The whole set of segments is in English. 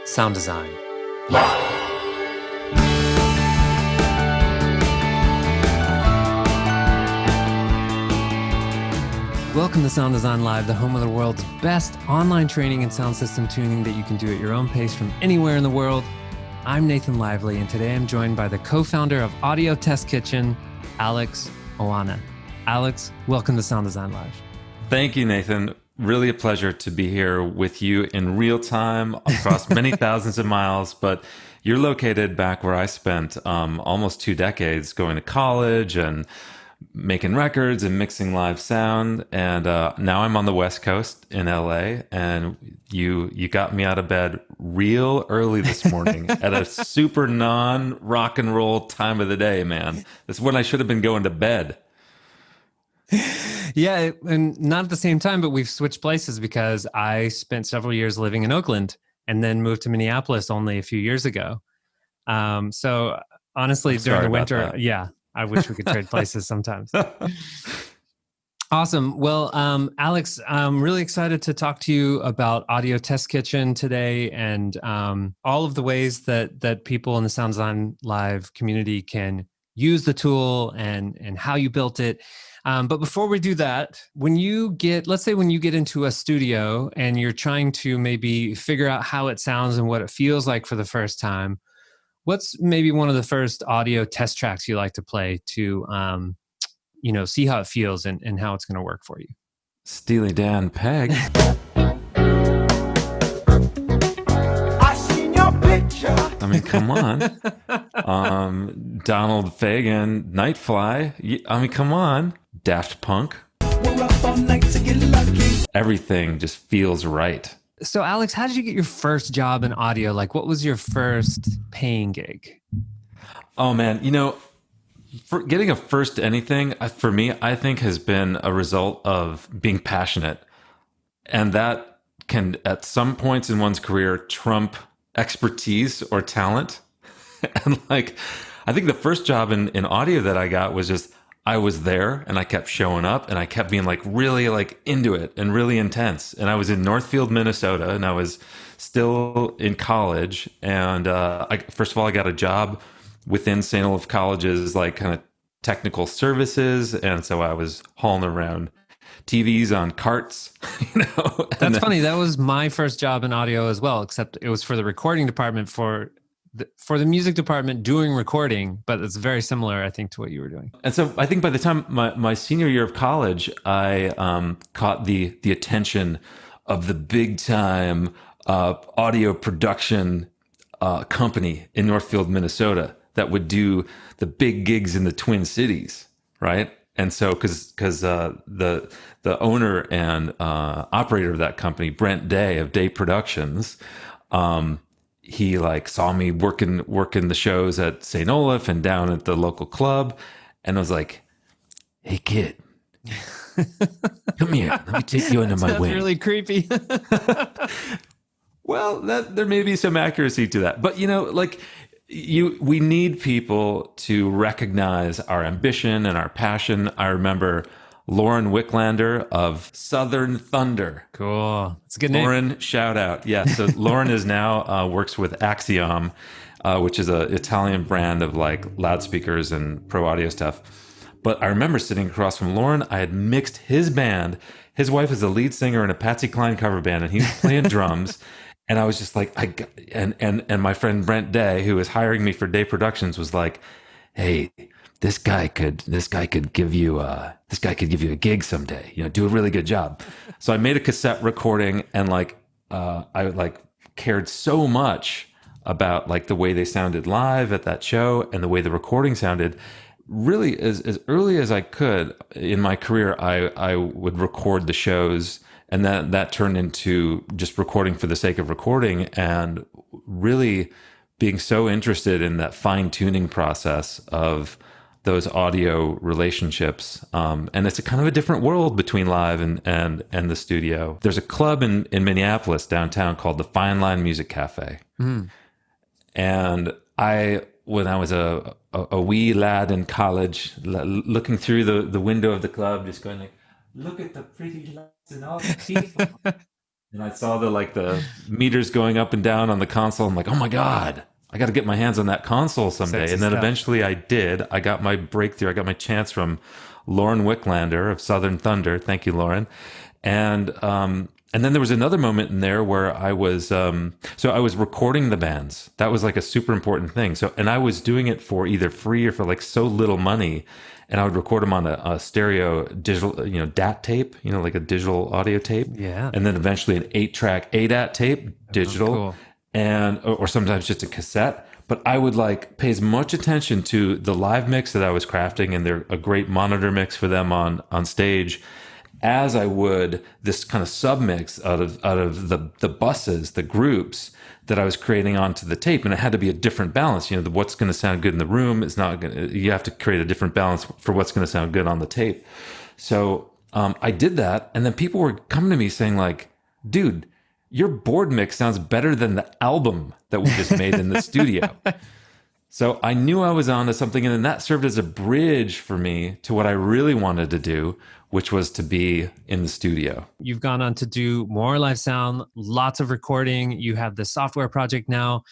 Sound design. Welcome to Sound Design Live, the home of the world's best online training and sound system tuning that you can do at your own pace from anywhere in the world. I'm Nathan Lively, and today I'm joined by the co-founder of Audio Test Kitchen, Alex Oana. Alex, welcome to Sound Design Live. Thank you, Nathan. Really a pleasure to be here with you in real time across many thousands of miles, but you're located back where I spent almost 2 decades going to college and making records and mixing live sound. And now I'm on the West Coast in LA, and you got me out of bed real early this morning at a super non-rock and roll time of the day, man. That's when I should have been going to bed. Yeah, and not at the same time, but we've switched places because I spent several years living in Oakland and then moved to Minneapolis only a few years ago. So honestly, during the winter, yeah, I wish we could trade places sometimes. Awesome. Well, Alex, I'm really excited to talk to you about Audio Test Kitchen today and all of the ways that people in the Sound Design Live community can use the tool and how you built it. But before we do that, let's say when you get into a studio and you're trying to maybe figure out how it sounds and what it feels like for the first time, what's maybe one of the first audio test tracks you like to play to, see how it feels and how it's going to work for you? Steely Dan Peg. I seen your picture. I mean, come on. Donald Fagen, Nightfly. I mean, come on. Daft Punk. We're up all night to get lucky. Everything just feels right. So, Alex, how did you get your first job in audio? Like, what was your first paying gig? Oh, man. For getting a first anything, for me, I think has been a result of being passionate. And that can, at some points in one's career, trump expertise or talent. And I think the first job in audio that I got was just, I was there and I kept showing up and I kept being really into it and really intense. And I was in Northfield, Minnesota, and I was still in college. And first of all, I got a job within St. Olaf College's kind of technical services. And so I was hauling around TVs on carts, That's funny. That was my first job in audio as well, except it was for the recording department for the music department doing recording, but it's very similar, I think, to what you were doing. And so I think by the time my senior year of college, I caught the attention of the big time audio production company in Northfield, Minnesota that would do the big gigs in the Twin Cities, right? And so because the owner and operator of that company, Brent Day of Day Productions, he saw me working the shows at St. Olaf and down at the local club. And I was like, hey, kid, come here. Let me take you under my wing. That's really creepy. Well, there may be some accuracy to that. But, we need people to recognize our ambition and our passion. I remember Lauren Wicklander of Southern Thunder. Cool. It's a good name. Lauren, shout out. Yeah. So Lauren is now works with Axiom, which is an Italian brand of loudspeakers and pro audio stuff. But I remember sitting across from Lauren. I had mixed his band. His wife is a lead singer in a Patsy Cline cover band, and he was playing drums. And I was just and my friend Brent Day, who was hiring me for Day Productions, was like, hey, this guy could give you a gig someday, do a really good job. So I made a cassette recording, and I cared so much about the way they sounded live at that show and the way the recording sounded. Really, as early as I could in my career, I would record the shows, and that turned into just recording for the sake of recording, and really being so interested in that fine tuning process of those audio relationships. And it's a kind of a different world between live and the studio. There's a club in Minneapolis downtown called the Fine Line Music Cafe. Mm. And when I was a wee lad in college, looking through the window of the club, just going look at the pretty lights and all the people. And I saw the meters going up and down on the console. I'm like, oh my God, I got to get my hands on that console someday. Sexy And then stuff. eventually I did. I got my breakthrough. I got my chance from Lauren Wicklander of Southern Thunder. Thank you, Lauren. And then there was another moment in there where I was so I was recording the bands. That was like a super important thing. So and I was doing it for either free or for like so little money. And I would record them on a stereo digital, DAT tape, like a digital audio tape. Yeah. And then eventually an 8-track ADAT tape, digital, cool. and or sometimes just a cassette. But I would like pay as much attention to the live mix that I was crafting, and they're a great monitor mix for them on stage, as I would this kind of submix out of the buses, the groups that I was creating onto the tape. And it had to be a different balance. What's going to sound good in the room is not going to, you have to create a different balance for what's going to sound good on the tape. So I did that. And then people were coming to me saying like, dude, your board mix sounds better than the album that we just made in the studio. So I knew I was onto something, and then that served as a bridge for me to what I really wanted to do, which was to be in the studio. You've gone on to do more live sound, lots of recording. You have the software project now.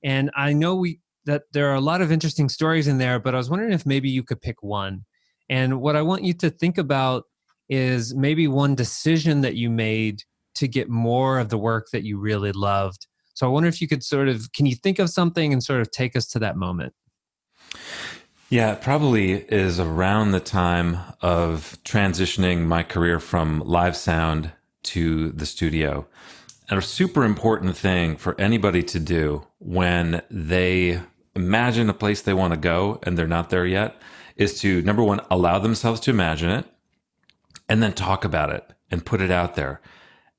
And I know that there are a lot of interesting stories in there, but I was wondering if maybe you could pick one. And what I want you to think about is maybe one decision that you made to get more of the work that you really loved. So I wonder if you could can you think of something and sort of take us to that moment? Yeah, it probably is around the time of transitioning my career from live sound to the studio. And a super important thing for anybody to do when they imagine a place they want to go and they're not there yet is to, number one, allow themselves to imagine it, and then talk about it and put it out there.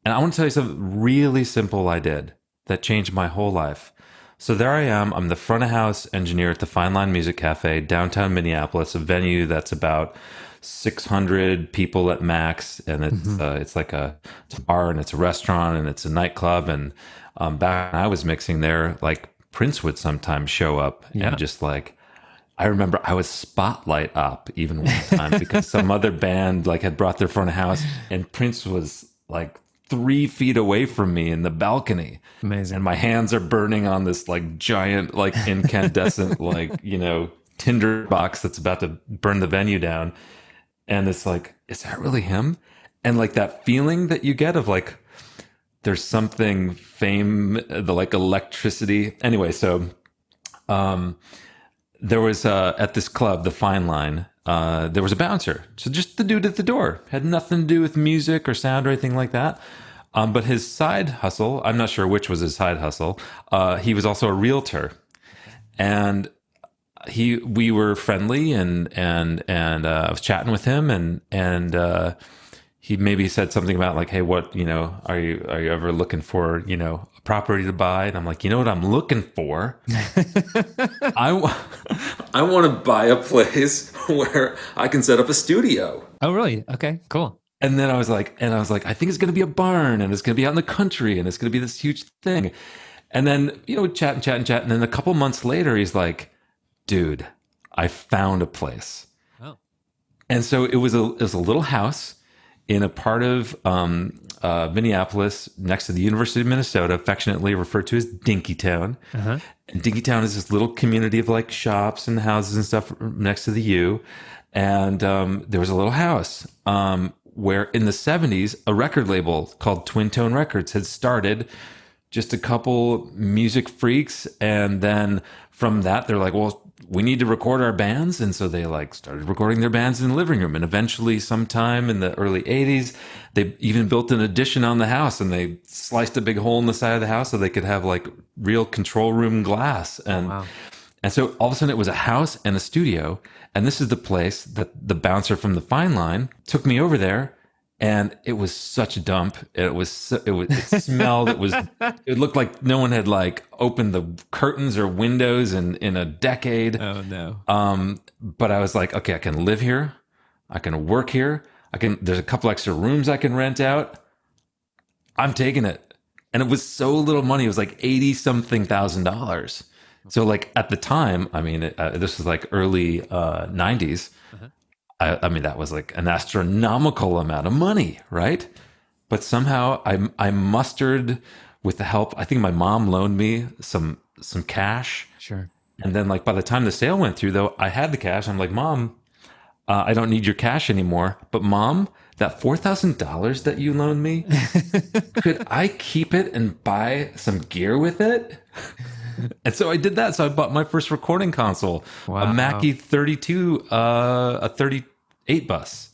And I want to tell you something really simple I did that changed my whole life. So there I am. I'm the front of house engineer at the Fine Line Music Cafe, downtown Minneapolis, a venue that's about 600 people at max. And it's like it's a bar, and it's a restaurant, and it's a nightclub. And back when I was mixing there, like Prince would sometimes show up, and just like, I remember I was spotlight up even one time because some other band like had brought their front of house, and Prince was like 3 feet away from me in the balcony. Amazing. And my hands are burning on this like giant, like incandescent, tinder box that's about to burn the venue down. And it's like, is that really him? And like that feeling that you get of like, there's something the like electricity. Anyway, so, there was, at this club, the Fine Line, there was a bouncer. So just the dude at the door. Had nothing to do with music or sound or anything like that. But his side hustle, I'm not sure which was his side hustle. He was also a realtor. And we were friendly, and I was chatting with him, and he maybe said something about like, hey, what, are you ever looking for, a property to buy? And I'm like, you know what I'm looking for? I want to buy a place where I can set up a studio. Oh, really? Okay, cool. And then I was like, I think it's going to be a barn, and it's going to be out in the country, and it's going to be this huge thing. And then, chat. And then a couple months later, he's like, dude, I found a place. Oh. And so it was a little house in a part of Minneapolis next to the University of Minnesota, affectionately referred to as Dinkytown. Uh-huh. And Dinkytown is this little community of like shops and houses and stuff next to the U. And there was a little house where in the 70s, a record label called Twin Tone Records had started. Just a couple music freaks. And then from that, they're like, well, we need to record our bands. And so they like started recording their bands in the living room. And eventually sometime in the early 80s, they even built an addition on the house, and they sliced a big hole in the side of the house so they could have like real control room glass. And, wow. And so all of a sudden it was a house and a studio. And this is the place that the bouncer from the Fine Line took me over there. And it was such a dump. It smelled. It looked like no one had like opened the curtains or windows in a decade. Oh no. But I was like, okay, I can live here. I can work here. There's a couple extra rooms I can rent out. I'm taking it. And it was so little money. It was like $80,000. So like at the time, I mean, this was like early 90s. Uh-huh. I mean, that was like an astronomical amount of money, right? but somehow I mustered with the help. I think my mom loaned me some cash. Sure. And then like by the time the sale went through though, I had the cash. I'm like, Mom, I don't need your cash anymore. But Mom, that $4,000 that you loaned me, could I keep it and buy some gear with it? And so I did that. So I bought my first recording console, a Mackie 32, a 38 bus,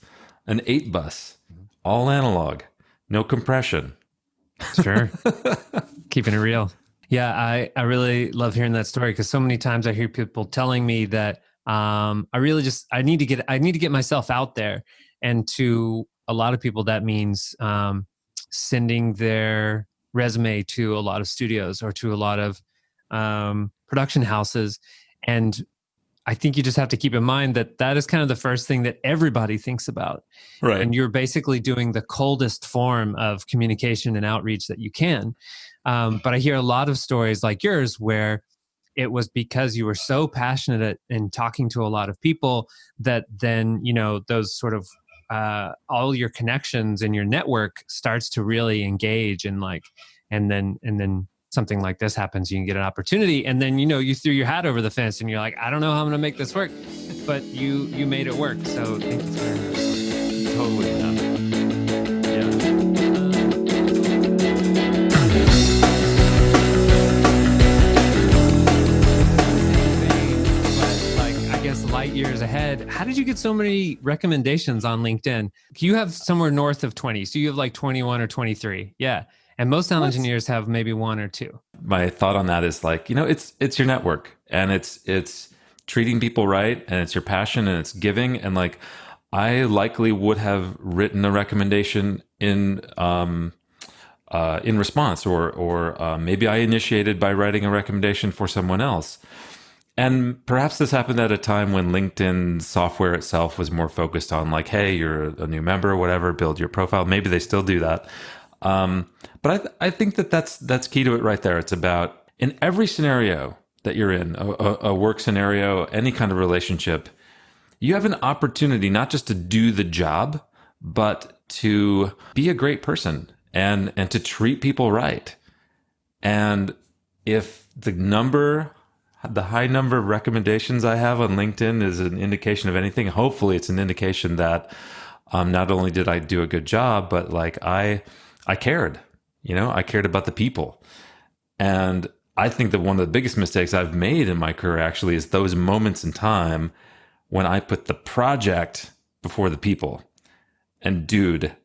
an 8 bus, all analog, no compression. Sure. Keeping it real. Yeah, I really love hearing that story because so many times I hear people telling me that I need to get myself out there, and to a lot of people that means sending their resume to a lot of studios or to a lot of production houses. And I think you just have to keep in mind that that is kind of the first thing that everybody thinks about. Right. And you're basically doing the coldest form of communication and outreach that you can. But I hear a lot of stories like yours where it was because you were so passionate in talking to a lot of people that then, those sort of all your connections and your network starts to really engage and then something like this happens, you can get an opportunity, and then you threw your hat over the fence and you're like, I don't know how I'm going to make this work, but you made it work. So thank you very much. Totally. Light years ahead. How did you get so many recommendations on LinkedIn? You have somewhere north of 20, so you have like 21 or 23. Yeah. And most sound engineers have maybe 1 or 2. My thought on that is like, it's your network, and it's treating people right, and it's your passion, and it's giving. And like, I likely would have written a recommendation in response, or maybe I initiated by writing a recommendation for someone else. And perhaps this happened at a time when LinkedIn software itself was more focused on like, hey, you're a new member or whatever, build your profile. Maybe they still do that. But I think that's key to it right there. It's about, in every scenario that you're in, a work scenario, any kind of relationship, you have an opportunity not just to do the job, but to be a great person and to treat people right. And if the high number of recommendations I have on LinkedIn is an indication of anything, hopefully it's an indication that not only did I do a good job, but like I cared, I cared about the people. And I think that one of the biggest mistakes I've made in my career actually is those moments in time when I put the project before the people. And dude,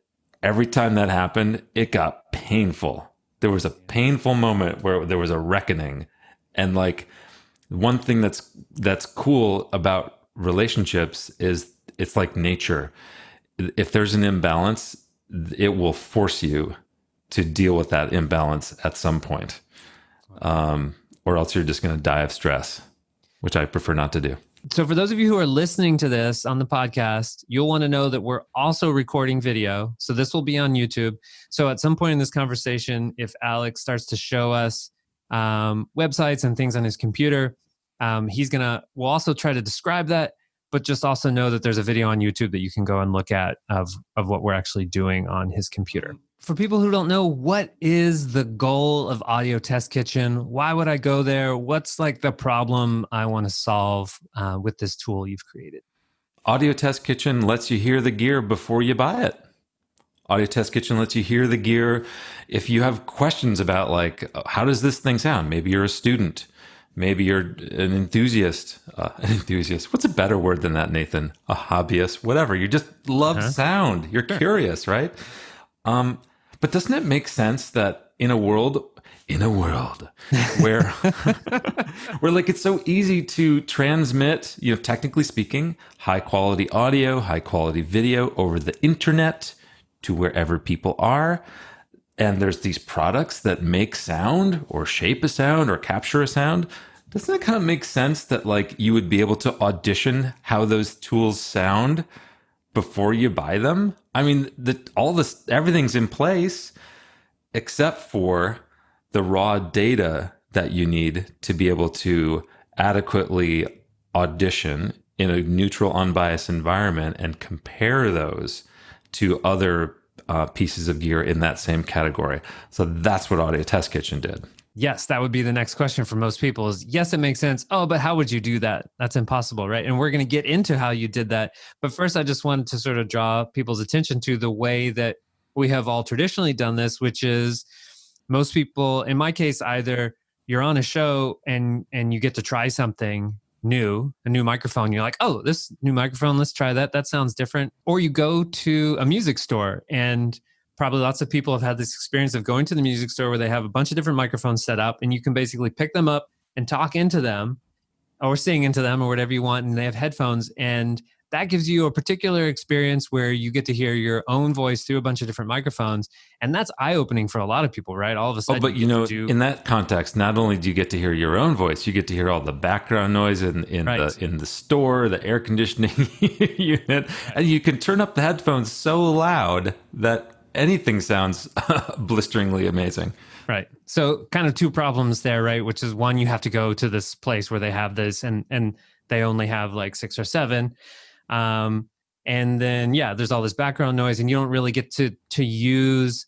every time that happened, it got painful. There was a painful moment where there was a reckoning. And like, one thing that's cool about relationships is it's like nature. If there's an imbalance, it will force you to deal with that imbalance at some point. Or else you're just going to die of stress, which I prefer not to do. So for those of you who are listening to this on the podcast, you'll want to know that we're also recording video. So this will be on YouTube. So at some point in this conversation, if Alex starts to show us websites and things on his computer, we'll also try to describe that, but just also know that there's a video on YouTube that you can go and look at of what we're actually doing on his computer. For people who don't know, what is the goal of Audio Test Kitchen? Why would I go there? What's like the problem I want to solve with this tool you've created? Audio Test Kitchen lets you hear the gear before you buy it. Audio Test Kitchen lets you hear the gear. If you have questions about like, how does this thing sound? Maybe you're a student. Maybe you're an enthusiast. What's a better word than that, Nathan? A hobbyist, whatever. You just love sound. You're curious, right? But doesn't it make sense that in a world where where like it's so easy to transmit, technically speaking, high quality audio, high quality video over the internet to wherever people are. And there's these products that make sound or shape a sound or capture a sound. Doesn't it kind of make sense that like you would be able to audition how those tools sound before you buy them? I mean, everything's in place except for the raw data that you need to be able to adequately audition in a neutral, unbiased environment and compare those to other pieces of gear in that same category. So that's what Audio Test Kitchen did. Yes, that would be the next question for most people is, yes, it makes sense. Oh, but how would you do that? That's impossible, right? And we're going to get into how you did that. But first, I just wanted to sort of draw people's attention to the way that we have all traditionally done this, which is most people, in my case, either you're on a show and you get to try something new, a new microphone. You're like, oh, this new microphone, let's try that. That sounds different. Or you go to a music store, and probably lots of people have had this experience of going to the music store where they have a bunch of different microphones set up, and you can basically pick them up and talk into them or sing into them or whatever you want. And they have headphones, and that gives you a particular experience where you get to hear your own voice through a bunch of different microphones. And that's eye-opening for a lot of people, right? All of a sudden. But in that context, not only do you get to hear your own voice, you get to hear all the background noise in the store, the air conditioning unit, and you can turn up the headphones so loud that anything sounds blisteringly amazing. Right. So kind of two problems there, right? Which is one, you have to go to this place where they have this and they only have like 6 or 7. And then, there's all this background noise, and you don't really get to use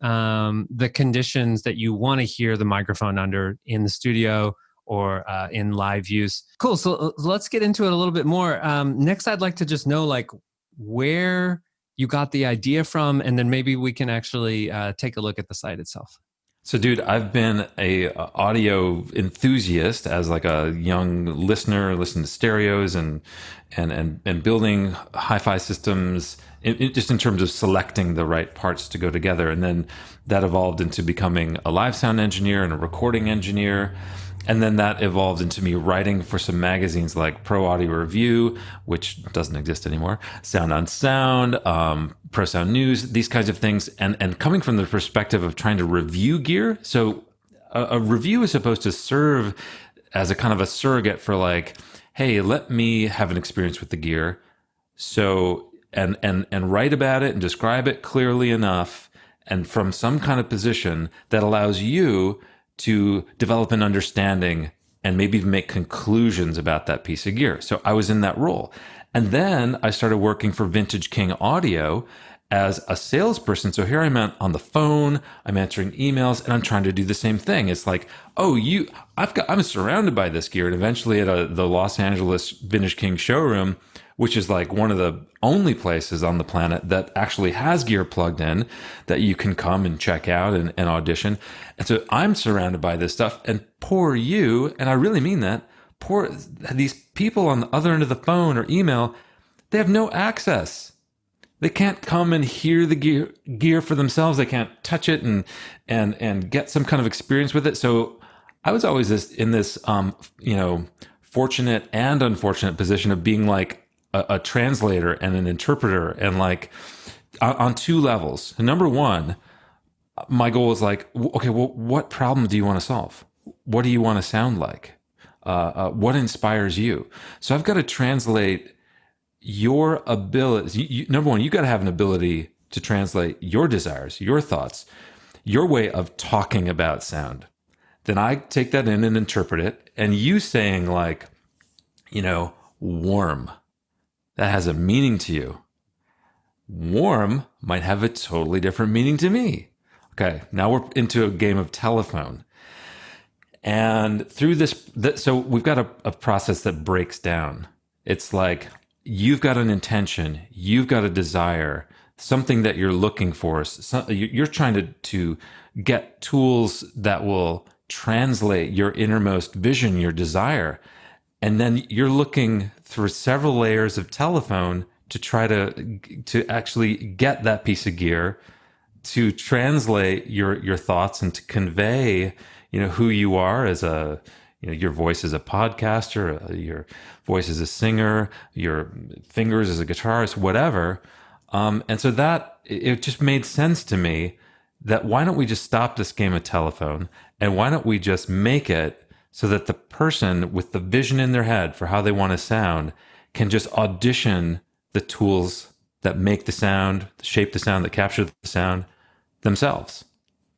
the conditions that you want to hear the microphone under in the studio or in live use. Cool. So let's get into it a little bit more. Next, I'd like to just know like where you got the idea from, and then maybe we can actually take a look at the site itself. So, dude, I've been a audio enthusiast as like a young listener, listening to stereos and building hi-fi systems, just in terms of selecting the right parts to go together. And then that evolved into becoming a live sound engineer and a recording engineer. And then that evolved into me writing for some magazines like Pro Audio Review, which doesn't exist anymore, Sound on Sound, Pro Sound News, these kinds of things. And coming from the perspective of trying to review gear. So a review is supposed to serve as a kind of a surrogate for like, hey, let me have an experience with the gear. So, and write about it and describe it clearly enough and from some kind of position that allows you to develop an understanding and maybe even make conclusions about that piece of gear. So I was in that role. And then I started working for Vintage King Audio as a salesperson. So here I'm on the phone, I'm answering emails, and I'm trying to do the same thing. It's like, oh, I'm surrounded by this gear. And eventually at the Los Angeles Vintage King showroom, which is like one of the only places on the planet that actually has gear plugged in that you can come and check out and audition. And so I'm surrounded by this stuff, and poor you, and I really mean that, poor these people on the other end of the phone or email, they have no access. They can't come and hear the gear for themselves. They can't touch it and get some kind of experience with it. So I was always in this fortunate and unfortunate position of being like a translator and an interpreter, and like on 2 levels. And number 1, my goal was like, okay, well, what problem do you want to solve? What do you want to sound like? What inspires you? So I've got to translate your abilities. Number 1, you got to have an ability to translate your desires, your thoughts, your way of talking about sound. Then I take that in and interpret it. And you saying like, warm, that has a meaning to you. Warm might have a totally different meaning to me. Okay, now we're into a game of telephone. And through so we've got a process that breaks down. It's like you've got an intention, you've got a desire, something that you're looking for. You're trying to get tools that will translate your innermost vision, your desire. And then you're looking through several layers of telephone to try to actually get that piece of gear to translate your thoughts and to convey, who you are as your voice as a podcaster, your voice as a singer, your fingers as a guitarist, whatever. And so that it just made sense to me that why don't we just stop this game of telephone, and why don't we just make it so that the person with the vision in their head for how they want to sound can just audition the tools that make the sound, shape the sound, that capture the sound themselves.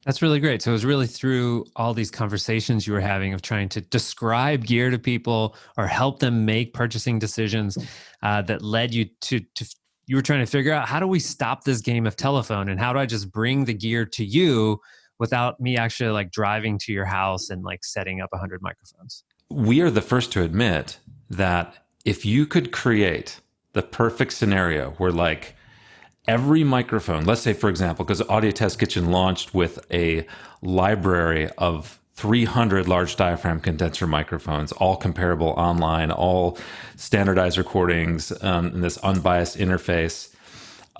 That's really great. So it was really through all these conversations you were having of trying to describe gear to people or help them make purchasing decisions that led you to you were trying to figure out, how do we stop this game of telephone, and how do I just bring the gear to you without me actually like driving to your house and like setting up 100 microphones? We are the first to admit that if you could create the perfect scenario where like every microphone, let's say, for example, because Audio Test Kitchen launched with a library of 300 large diaphragm condenser microphones, all comparable online, all standardized recordings, in this unbiased interface.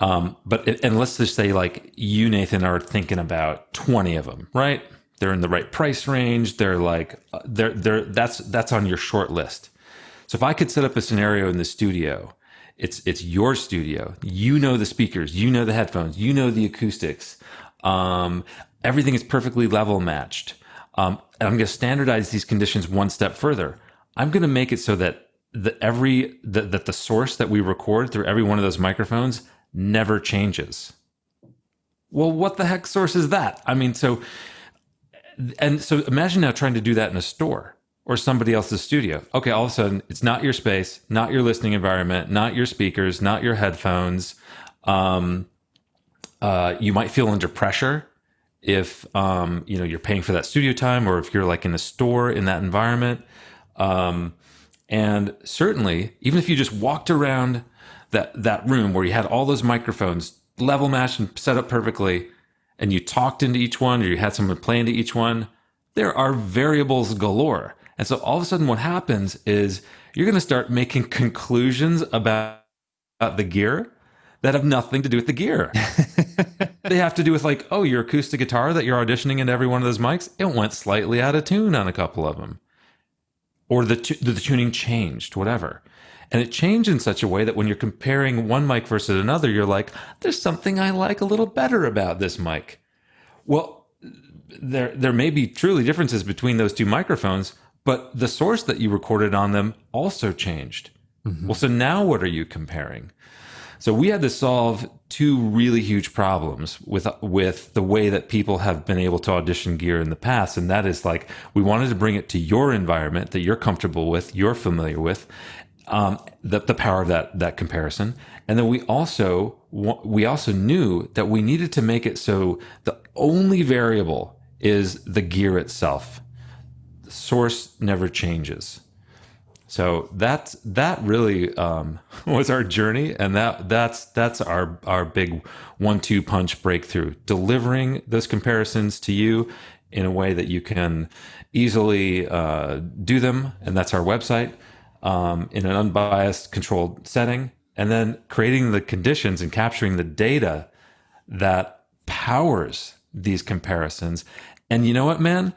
And let's just say like you, Nathan, are thinking about 20 of them, right? They're in the right price range. They're like, that's on your short list. So if I could set up a scenario in the studio, it's your studio. You know the speakers, you know the headphones, you know the acoustics. Everything is perfectly level matched. And I'm going to standardize these conditions one step further. I'm going to make it so that that the source that we record through every one of those microphones never changes. Well, what the heck source is that? I mean, so imagine now trying to do that in a store or somebody else's studio. Okay, all of a sudden, it's not your space, not your listening environment, not your speakers, not your headphones. You might feel under pressure if you're paying for that studio time, or if you're like in a store in that environment. And certainly, even if you just walked around that room where you had all those microphones level matched and set up perfectly, and you talked into each one, or you had someone play into each one, there are variables galore. And so all of a sudden what happens is you're going to start making conclusions about the gear that have nothing to do with the gear. They have to do with like, oh, your acoustic guitar that you're auditioning into every one of those mics, it went slightly out of tune on a couple of them. Or the tuning changed, whatever. And it changed in such a way that when you're comparing one mic versus another, you're like, there's something I like a little better about this mic. Well, there may be truly differences between those two microphones, but the source that you recorded on them also changed. Mm-hmm. Well, so now what are you comparing? So we had to solve two really huge problems with the way that people have been able to audition gear in the past. And that is like, we wanted to bring it to your environment that you're comfortable with, you're familiar with, the power of that comparison. And then we also knew that we needed to make it so the only variable is the gear itself. The source never changes. So that really was our journey, and that's our big 1-2 punch breakthrough. Delivering those comparisons to you in a way that you can easily do them, and that's our website, in an unbiased, controlled setting, and then creating the conditions and capturing the data that powers these comparisons. And you know what, man?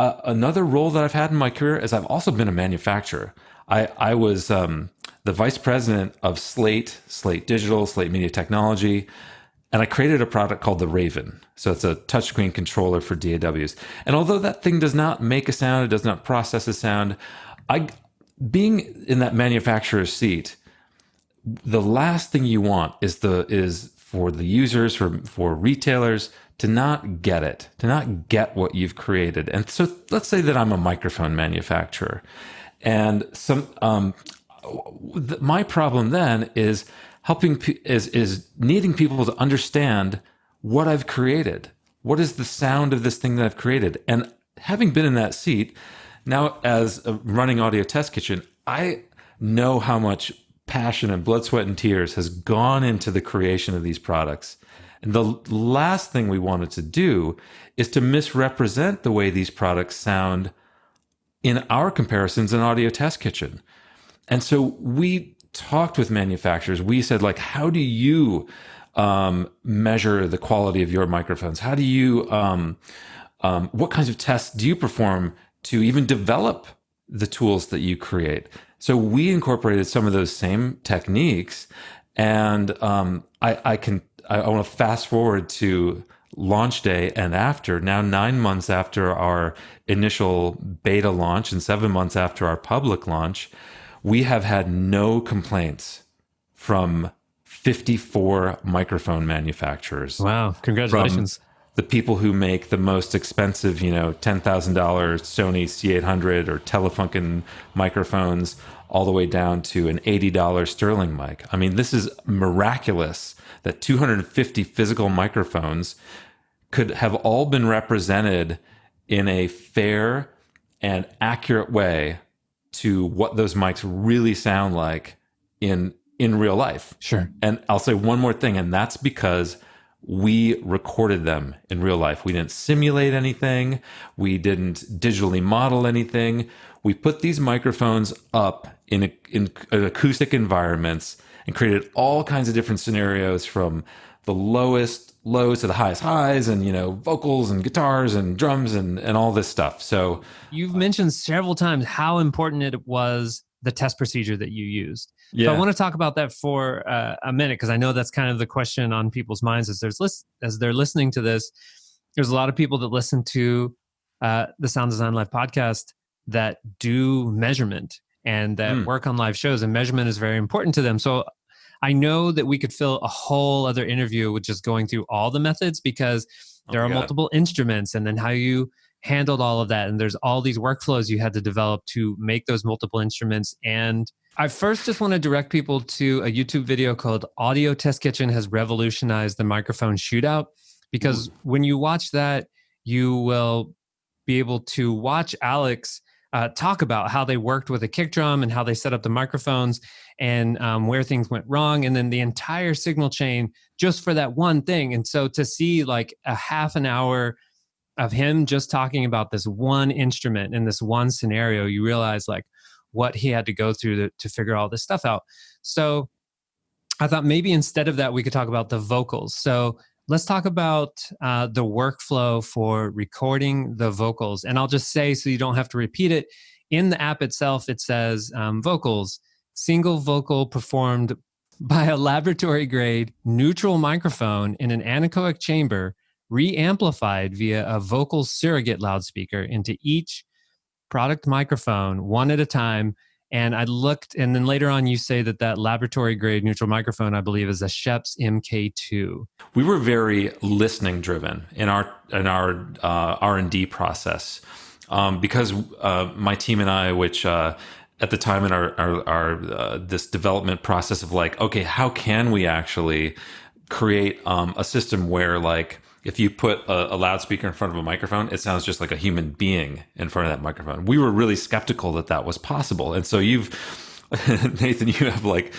Another role that I've had in my career is I've also been a manufacturer. I was the vice president of Slate Digital, Slate Media Technology, and I created a product called the Raven. So it's a touchscreen controller for DAWs. And although that thing does not make a sound, it does not process a sound, being in that manufacturer's seat, the last thing you want is for the users, for retailers, to not get it, to not get what you've created. And so let's say that I'm a microphone manufacturer, and my problem then is needing people to understand what I've created. What is the sound of this thing that I've created? And having been in that seat, now as running Audio Test Kitchen, I know how much passion and blood, sweat, and tears has gone into the creation of these products. And the last thing we wanted to do is to misrepresent the way these products sound in our comparisons in Audio Test Kitchen. And so we talked with manufacturers. We said, like, how do you measure the quality of your microphones? How do you, what kinds of tests do you perform to even develop the tools that you create? So we incorporated some of those same techniques. And I want to fast forward to launch day and after, now 9 months after our initial beta launch and 7 months after our public launch, we have had no complaints from 54 microphone manufacturers. Wow. Congratulations. From the people who make the most expensive, $10,000 Sony C800 or Telefunken microphones, all the way down to an $80 sterling mic. I mean, this is miraculous that 250 physical microphones could have all been represented in a fair and accurate way to what those mics really sound like in real life. Sure. And I'll say one more thing, and that's because we recorded them in real life. We didn't simulate anything. We didn't digitally model anything. We put these microphones up in acoustic environments and created all kinds of different scenarios, from the lowest lows to the highest highs, and, vocals and guitars and drums and all this stuff. So you've mentioned several times how important it was, the test procedure that you used. yeah. So I want to talk about that for a minute, because I know that's kind of the question on people's minds as they're listening to this. There's a lot of people that listen to the Sound Design Live podcast that do measurement and that work on live shows, and measurement is very important to them. So I know that we could fill a whole other interview with just going through all the methods, because there are multiple instruments, and then how you handled all of that. And there's all these workflows you had to develop to make those multiple instruments. And I first just want to direct people to a YouTube video called Audio Test Kitchen Has Revolutionized the Microphone Shootout, because when you watch that, you will be able to watch Alex talk about how they worked with a kick drum and how they set up the microphones, and where things went wrong, and then the entire signal chain just for that one thing. And so to see like a half an hour of him just talking about this one instrument in this one scenario, you realize like what he had to go through to figure all this stuff out. So I thought maybe instead of that, we could talk about the vocals. So let's talk about the workflow for recording the vocals. And I'll just say, so you don't have to repeat it, in the app itself, it says vocals, single vocal performed by a laboratory grade neutral microphone in an anechoic chamber, re-amplified via a vocal surrogate loudspeaker into each product microphone one at a time. And I looked, and then later on you say that laboratory grade neutral microphone, I believe, is a Schoeps MK2. We were very listening driven in our R&D process, because my team and I, which at the time in our this development process of like, okay, how can we actually create a system where, like, if you put a loudspeaker in front of a microphone, it sounds just like a human being in front of that microphone. We were really skeptical that was possible. And so Nathan, you have like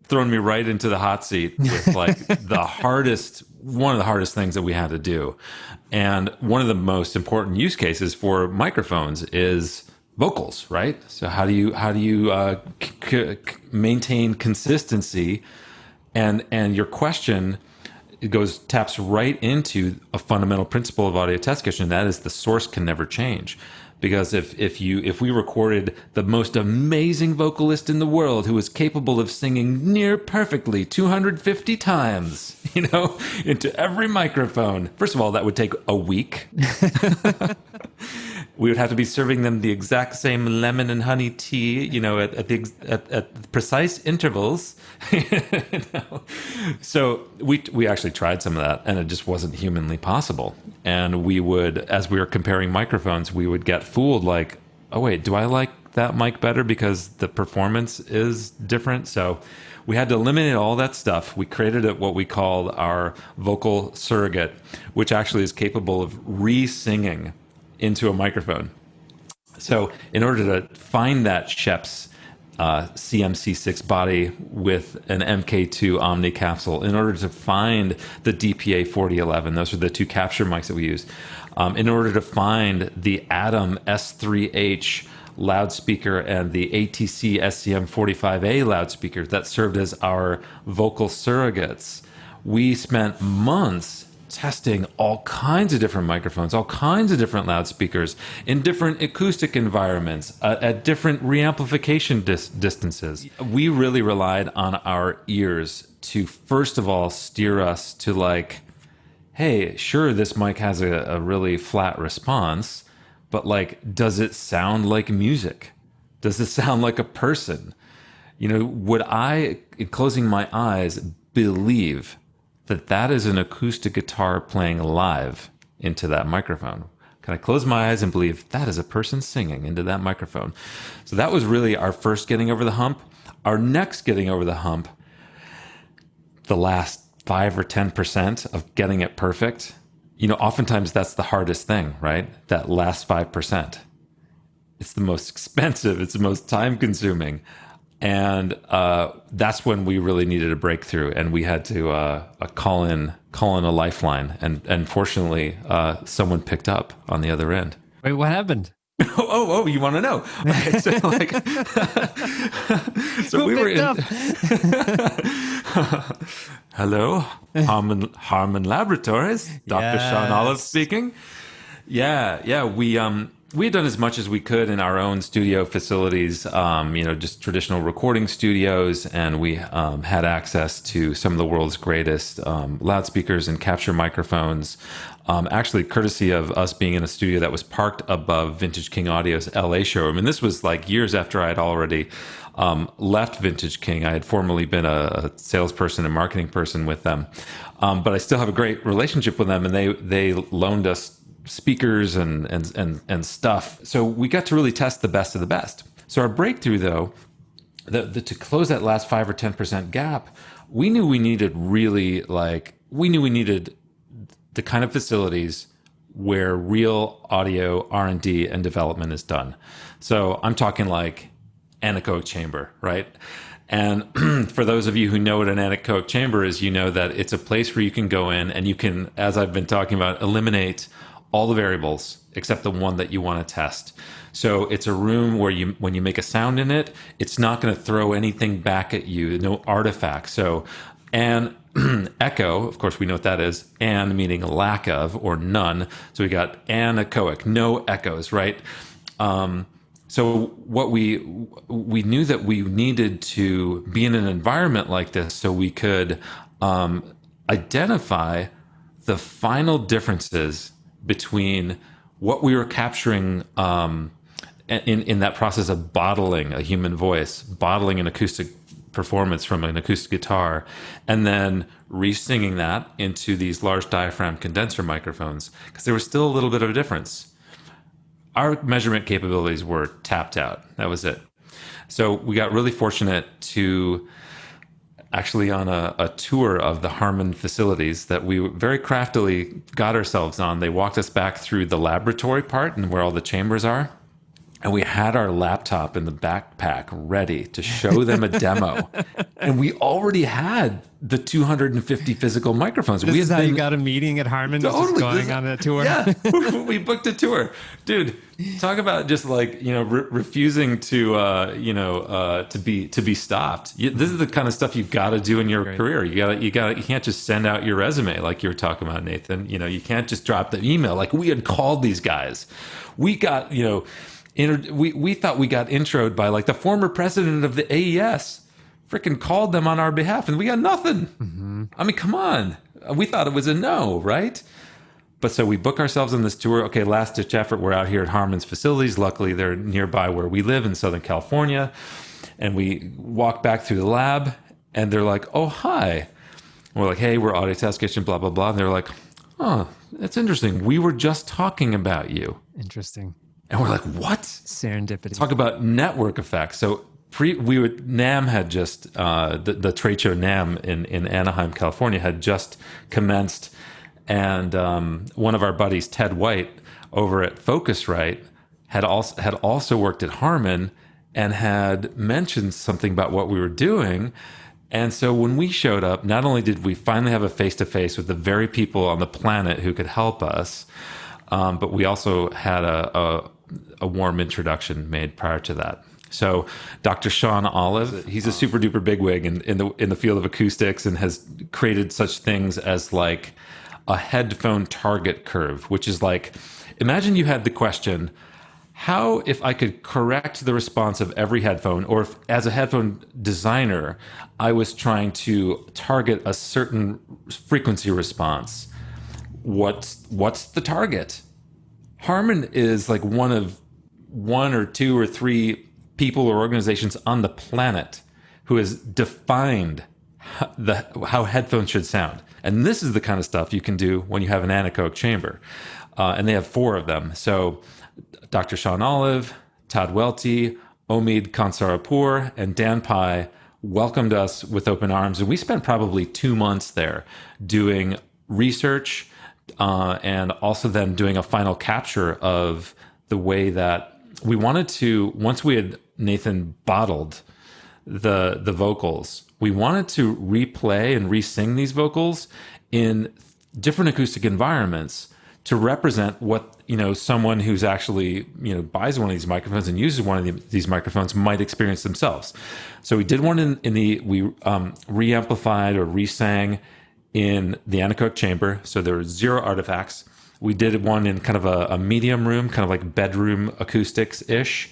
thrown me right into the hot seat with like one of the hardest things that we had to do. And one of the most important use cases for microphones is vocals, right? So how do you maintain consistency? And your question, it taps right into a fundamental principle of Audio Test Kitchen, and that is the source can never change. Because if we recorded the most amazing vocalist in the world who was capable of singing near perfectly 250 times, into every microphone, first of all, that would take a week. We would have to be serving them the exact same lemon and honey tea, at precise intervals. So we actually tried some of that, and it just wasn't humanly possible. And we would, as we were comparing microphones, we would get fooled like, oh wait, do I like that mic better because the performance is different? So we had to eliminate all that stuff. We created what we called our vocal surrogate, which actually is capable of re-singing into a microphone. So in order to find that Schoeps CMC6 body with an MK2 Omni capsule, in order to find the DPA 4011, those are the two capture mics that we use, in order to find the Atom S3H loudspeaker and the ATC SCM 45A loudspeaker that served as our vocal surrogates, we spent months testing all kinds of different microphones, all kinds of different loudspeakers in different acoustic environments, at different reamplification distances. We really relied on our ears to, first of all, steer us to like, hey, sure, this mic has a really flat response, but like, does it sound like music? Does it sound like a person? Would I, in closing my eyes, believe that is an acoustic guitar playing live into that microphone? Can I close my eyes and believe that is a person singing into that microphone? So that was really our first getting over the hump. Our next getting over the hump, the last 5 or 10% of getting it perfect, oftentimes that's the hardest thing, right? That last 5%. It's the most expensive. It's the most time consuming. And that's when we really needed a breakthrough, and we had to call in a lifeline. And fortunately, someone picked up on the other end. Wait, what happened? Oh, you want to know? Okay, so so we were in. Hello, Harmon Laboratories. Dr. Sean Olive speaking. Yeah. We had done as much as we could in our own studio facilities, just traditional recording studios, and we had access to some of the world's greatest loudspeakers and capture microphones, actually courtesy of us being in a studio that was parked above Vintage King Audio's LA showroom. And this was like years after I had already left Vintage King. I had formerly been a salesperson and marketing person with them, but I still have a great relationship with them, and they loaned us speakers and stuff. So we got to really test the best of the best. So our breakthrough, though, to close that last 5 or 10% gap, we knew we needed the kind of facilities where real audio R&D and development is done. So I'm talking like Anechoic Chamber, right? And for those of you who know what an anechoic chamber is, you know that it's a place where you can go in and you can, as I've been talking about, eliminate all the variables except the one that you want to test. So it's a room where when you make a sound in it, it's not going to throw anything back at you, no artifacts. So, and echo, of course, we know what that is. And meaning lack of or none. So we got anechoic, no echoes, right? So what we knew that we needed to be in an environment like this so we could identify the final differences between what we were capturing in that process of bottling a human voice, bottling an acoustic performance from an acoustic guitar, and then re-singing that into these large diaphragm condenser microphones, because there was still a little bit of a difference. Our measurement capabilities were tapped out. That was it. So we got really fortunate to actually on a tour of the Harmon facilities that we very craftily got ourselves on. They walked us back through the laboratory part and where all the chambers are. And we had our laptop in the backpack ready to show them a demo. And we already had the 250 physical microphones. This is how you got a meeting at Harmon, just going on a tour? Yeah, we booked a tour. Dude, talk about just like, refusing to be stopped. This is the kind of stuff you've got to do in your career. You can't just send out your resume like you were talking about, Nathan. You can't just drop the email. Like we had called these guys. We got, we thought we got introed by like the former president of the AES. Freaking called them on our behalf, and we got nothing. Mm-hmm. I mean, come on. We thought it was a no, right? But so we book ourselves on this tour. Okay, last ditch effort. We're out here at Harmon's facilities. Luckily, they're nearby where we live in Southern California. And we walk back through the lab, and they're like, "Oh, hi." And we're like, "Hey, we're Audio Test Kitchen, blah blah blah." And they're like, "Oh, that's interesting. We were just talking about you." Interesting. And we're like, what? Serendipity. Talk about network effects. So NAMM had just, the trade show NAMM in Anaheim, California had just commenced. And one of our buddies, Ted White, over at Focusrite, had also worked at Harmon and had mentioned something about what we were doing. And so when we showed up, not only did we finally have a face-to-face with the very people on the planet who could help us, but we also had a warm introduction made prior to that. So Dr. Sean Olive, he's a super duper bigwig in the field of acoustics and has created such things as like a headphone target curve, which is like, imagine you had the question, how if I could correct the response of every headphone, or if as a headphone designer, I was trying to target a certain frequency response, what's the target? Harmon is like one or two or three people or organizations on the planet who has defined how headphones should sound. And this is the kind of stuff you can do when you have an anechoic chamber. and they have 4 of them. So Dr. Sean Olive, Todd Welty, Omid Kansarapur, and Dan Pai welcomed us with open arms. And we spent probably 2 months there doing research and also then doing a final capture of the way that we wanted to, once we had Nathan bottled the vocals, we wanted to replay and re-sing these vocals in different acoustic environments to represent what, someone who's actually, buys one of these microphones and uses one of these microphones might experience themselves. So we did one we re-amplified or re-sang in the Anechoic Chamber. So there were 0 artifacts. We did one in kind of a medium room, kind of like bedroom acoustics-ish.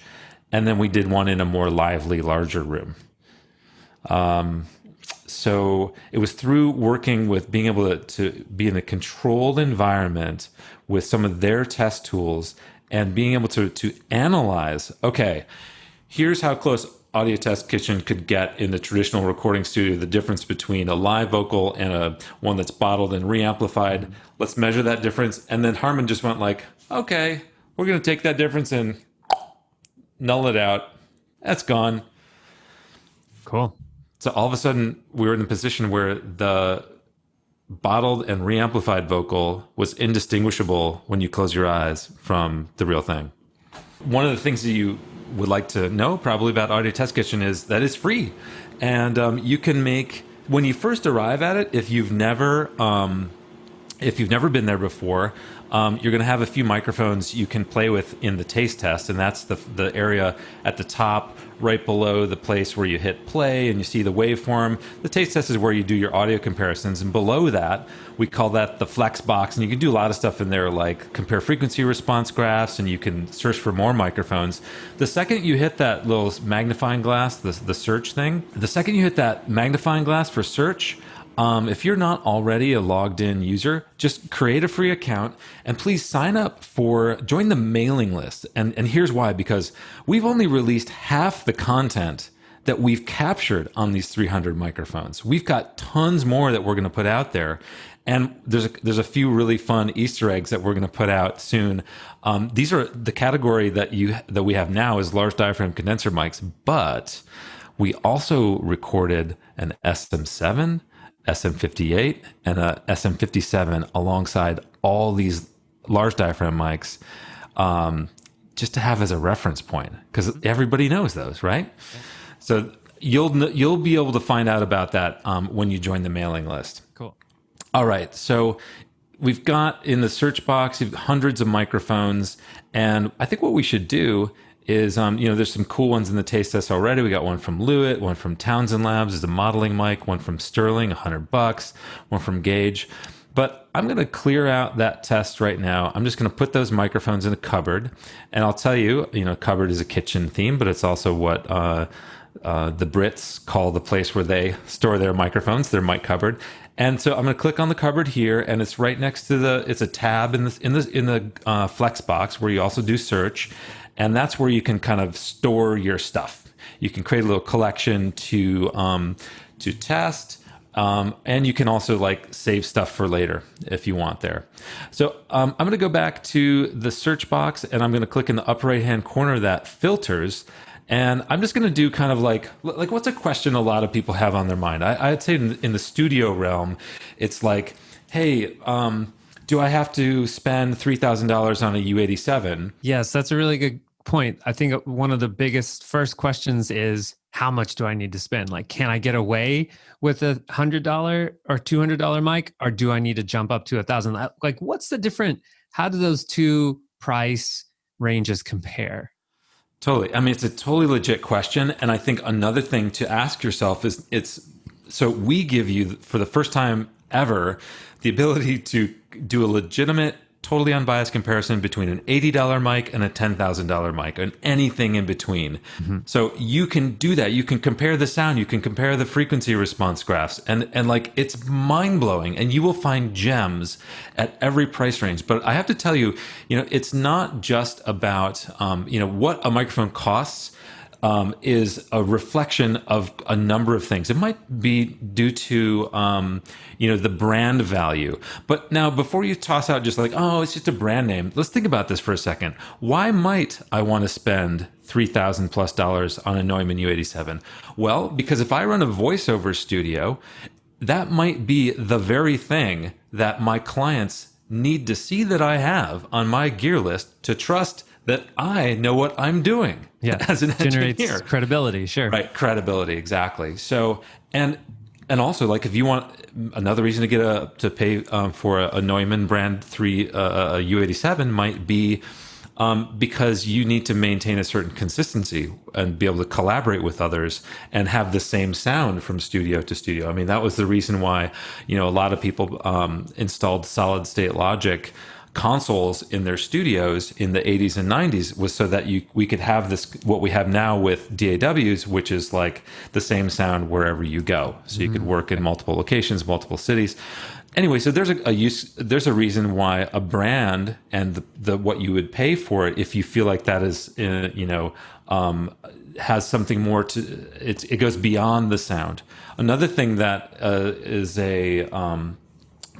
And then we did one in a more lively, larger room. So it was through working with being able to be in a controlled environment with some of their test tools and being able to analyze, okay, here's how close Audio Test Kitchen could get in the traditional recording studio, the difference between a live vocal and one that's bottled and reamplified. Let's measure that difference. And then Harman just went like, okay, we're going to take that difference and null it out. That's gone. Cool. So all of a sudden, we were in a position where the bottled and reamplified vocal was indistinguishable when you close your eyes from the real thing. One of the things that you would like to know probably about Audio Test Kitchen is that it's free. And you can make, when you first arrive at it, if you've never been there before, you're going to have a few microphones you can play with in the taste test, and that's the area at the top, right below the place where you hit play and you see the waveform. The taste test is where you do your audio comparisons, and below that, we call that the flex box, and you can do a lot of stuff in there, like compare frequency response graphs, and you can search for more microphones. The second you hit that little magnifying glass, the search thing, the second you hit that magnifying glass for search, if you're not already a logged in user, just create a free account and please sign up join the mailing list. And here's why, because we've only released half the content that we've captured on these 300 microphones. We've got tons more that we're going to put out there. And there's a few really fun Easter eggs that we're going to put out soon. These are the category that we have now is large diaphragm condenser mics, but we also recorded an SM7, SM58, and a SM57 alongside all these large diaphragm mics, just to have as a reference point, because everybody knows those, right? So you'll be able to find out about that when you join the mailing list. Cool. All right, so we've got in the search box hundreds of microphones, and I think what we should do is, there's some cool ones in the taste test already. We got one from Lewitt, one from Townsend Labs is a modeling mic, one from Sterling, $100, one from Gage. But I'm going to clear out that test right now. I'm just going to put those microphones in a cupboard, and I'll tell you, cupboard is a kitchen theme, but it's also what the Brits call the place where they store their microphones, their mic cupboard. And so I'm going to click on the cupboard here, and it's right next to it's a tab in the flex box where you also do search. And that's where you can kind of store your stuff. You can create a little collection to test, and you can also save stuff for later if you want there. So I'm going to go back to the search box, and I'm going to click in the upper right hand corner that filters, and I'm just going to do kind of like what's a question a lot of people have on their mind. I'd say in the studio realm, it's like, hey, do I have to spend $3,000 on a U87? Yes, that's a really good point. I think one of the biggest first questions is, how much do I need to spend? Like, can I get away with a $100 or $200 mic, or do I need to jump up to $1,000? Like, what's the difference? How do those two price ranges compare? Totally. I mean, it's a totally legit question. And I think another thing to ask yourself is so we give you, for the first time ever, the ability to do a legitimate, totally unbiased comparison between an $80 mic and a $10,000 mic and anything in between. Mm-hmm. So you can do that. You can compare the sound. You can compare the frequency response graphs, and it's mind blowing. And you will find gems at every price range. But I have to tell you, it's not just about what a microphone costs. is a reflection of a number of things. It might be due to, the brand value. But now, before you toss out just like, oh, it's just a brand name, let's think about this for a second. Why might I want to spend $3,000+ on a Neumann U87? Well, because if I run a voiceover studio, that might be the very thing that my clients need to see that I have on my gear list to trust that I know what I'm doing as an engineer. Generates credibility, sure. Right, credibility, exactly. So, and also, like, if you want another reason to pay for a Neumann brand a U87 might be because you need to maintain a certain consistency and be able to collaborate with others and have the same sound from studio to studio. I mean, that was the reason why, a lot of people installed solid state logic consoles in their studios in the 80s and 90s, was so that we could have this, what we have now with DAWs, which is like the same sound wherever you go. So you could work in multiple locations, multiple cities. Anyway, so there's a reason why a brand and the what you would pay for it, if you feel like that is has something more to it. It goes beyond the sound. Another thing that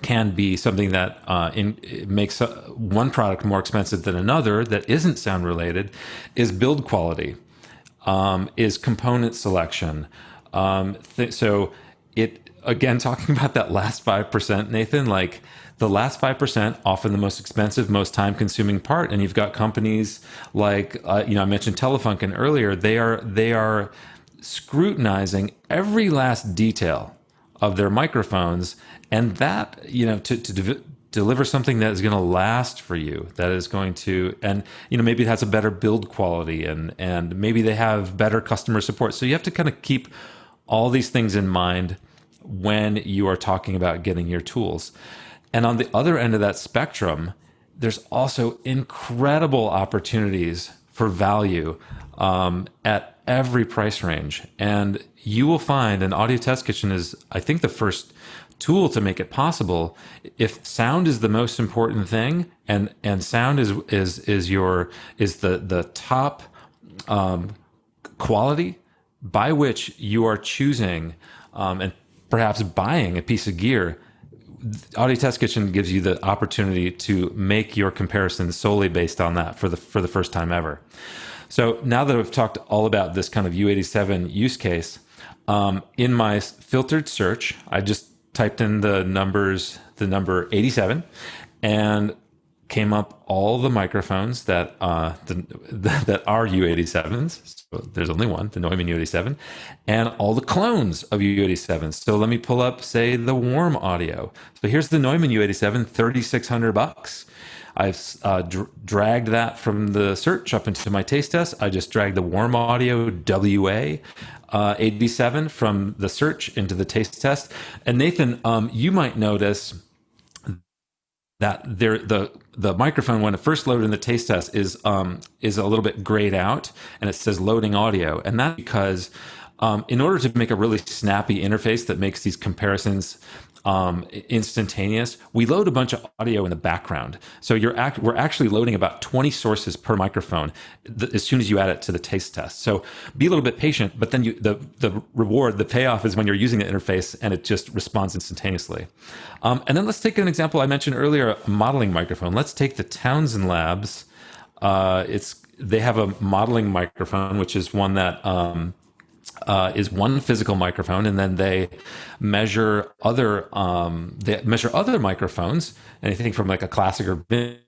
can be something that it makes one product more expensive than another that isn't sound related is build quality, is component selection. So it, again, talking about that last 5%, Nathan, like the last 5%, often the most expensive, most time consuming part. And you've got companies like, I mentioned Telefunken earlier. They are scrutinizing every last detail of their microphones, and that, to deliver something that is going to last for you, that is going to, and maybe it has a better build quality, and maybe they have better customer support. So you have to kind of keep all these things in mind when you are talking about getting your tools. And on the other end of that spectrum, there's also incredible opportunities for value at every price range. And you will find an Audio Test Kitchen is, I think, the first tool to make it possible. If sound is the most important thing, and sound is the top quality by which you are choosing and perhaps buying a piece of gear, Audio Test Kitchen gives you the opportunity to make your comparisons solely based on that for the first time ever. So now that I've talked all about this kind of U87 use case, in my filtered search, I just typed in the number 87, and came up all the microphones that that are U87s. So there's only one, the Neumann U87, and all the clones of U87s. So let me pull up, say, the Warm Audio. So here's the Neumann U87, $3,600. I've dragged that from the search up into my taste test. I just dragged the Warm Audio WA 87 from the search into the taste test. And Nathan, you might notice that the microphone, when it first loaded in the taste test, is a little bit grayed out, and it says loading audio. And that's because in order to make a really snappy interface that makes these comparisons instantaneous, we load a bunch of audio in the background. So we're actually loading about 20 sources per microphone as soon as you add it to the taste test. So be a little bit patient, but then the reward, the payoff, is when you're using the interface and it just responds instantaneously. And then let's take an example I mentioned earlier, a modeling microphone. Let's take the Townsend Labs. They have a modeling microphone, which is one that is one physical microphone, and then they measure other microphones, anything from like a classic or bin,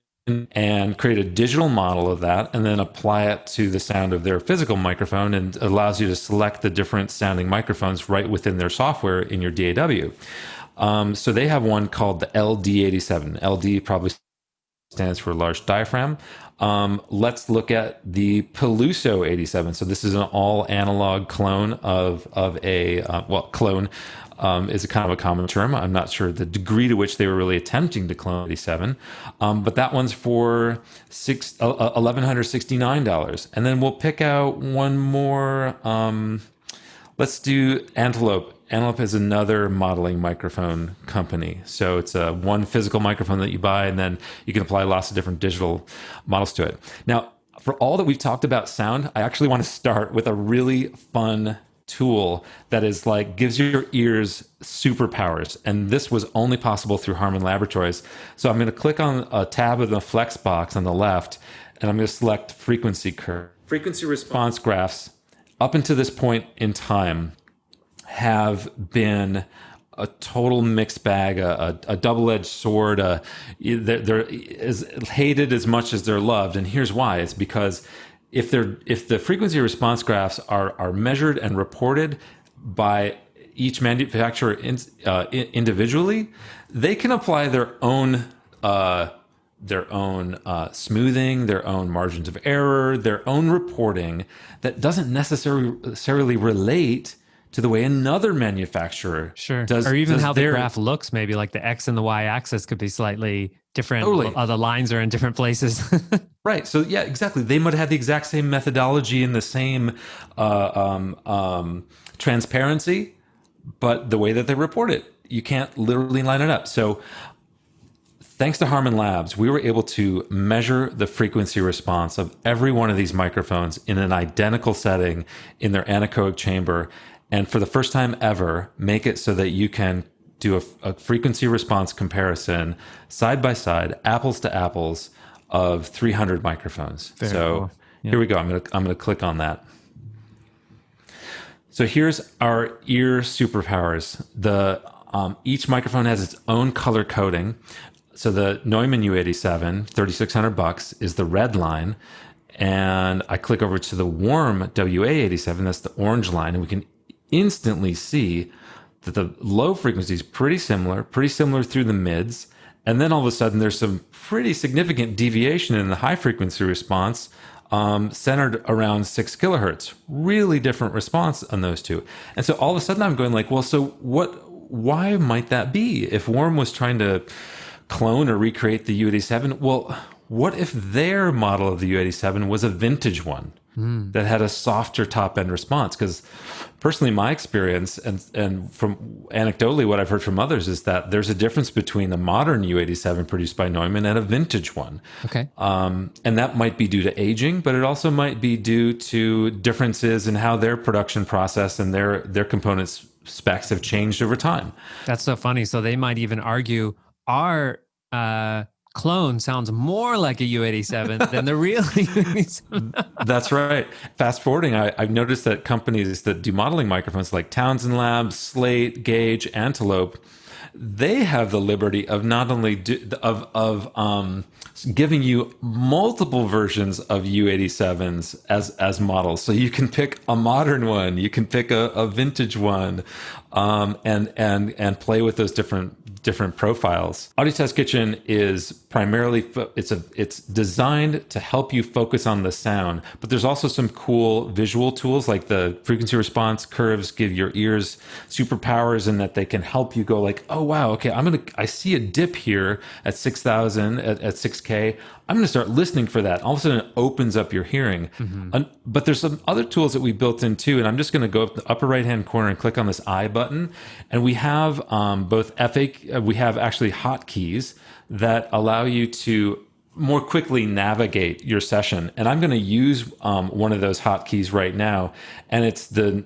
and create a digital model of that, and then apply it to the sound of their physical microphone, and allows you to select the different sounding microphones right within their software in your DAW. So they have one called the LD87. LD probably stands for large diaphragm. Let's look at the Peluso 87. So this is an all analog clone of a clone is a kind of a common term. I'm not sure the degree to which they were really attempting to clone 87, but that one's for $1,169. And then we'll pick out one more. Let's do Antelope. Antelope is another modeling microphone company. So it's one physical microphone that you buy, and then you can apply lots of different digital models to it. Now, for all that we've talked about sound, I actually want to start with a really fun tool that is like gives your ears superpowers. And this was only possible through Harman Laboratories. So I'm going to click on a tab of the flex box on the left, and I'm going to select frequency curve. Frequency response graphs up until this point in time have been a total mixed bag, a double-edged sword. They're as hated as much as they're loved, and here's why: it's because if the frequency response graphs are measured and reported by each manufacturer individually, they can apply their own smoothing, their own margins of error, their own reporting that doesn't necessarily relate to the way another manufacturer does. Or even how the their graph looks, maybe like the X and the Y axis could be slightly different. Totally. The lines are in different places. Right. So yeah, exactly. They might have had the exact same methodology and the same transparency, but the way that they report it, you can't literally line it up. So thanks to Harman Labs, we were able to measure the frequency response of every one of these microphones in an identical setting in their anechoic chamber. And for the first time ever, make it so that you can do a frequency response comparison side by side, apples to apples, of 300 microphones. Very so cool. Yeah. Here we go. I'm gonna click on that. So here's our ear superpowers. Each microphone has its own color coding. So the Neumann U87, $3,600 is the red line. And I click over to the Warm WA87, that's the orange line. And we can instantly see that the low frequency is pretty similar through the mids. And then all of a sudden there's some pretty significant deviation in the high frequency response, centered around 6 kilohertz. Really different response on those two. And so all of a sudden I'm going like, well, so why might that be? If Warm was trying to clone or recreate the U87, well, what if their model of the U87 was a vintage one that had a softer top end response? Because personally, my experience and from anecdotally what I've heard from others is that there's a difference between a modern U87 produced by Neumann and a vintage one. Okay. And that might be due to aging, but it also might be due to differences in how their production process and their components specs have changed over time. That's so funny. So they might even argue our clone sounds more like a U87 than the real U87. That's right. Fast forwarding, I've noticed that companies that do modeling microphones like Townsend Labs, Slate, Gauge, Antelope, they have the liberty of not only giving you multiple versions of U87s as models. So you can pick a modern one, you can pick a vintage one, and play with those different profiles. Audio Test Kitchen is primarily it's designed to help you focus on the sound, but there's also some cool visual tools like the frequency response curves give your ears superpowers in that they can help you go like, oh wow, okay, I see a dip here at 6,000 at 6K. I'm going to start listening for that. All of a sudden, it opens up your hearing. Mm-hmm. But there's some other tools that we built in too, and I'm just going to go up the upper right-hand corner and click on this I button. And we have both we have actually hotkeys that allow you to more quickly navigate your session. And I'm going to use one of those hotkeys right now, and it's the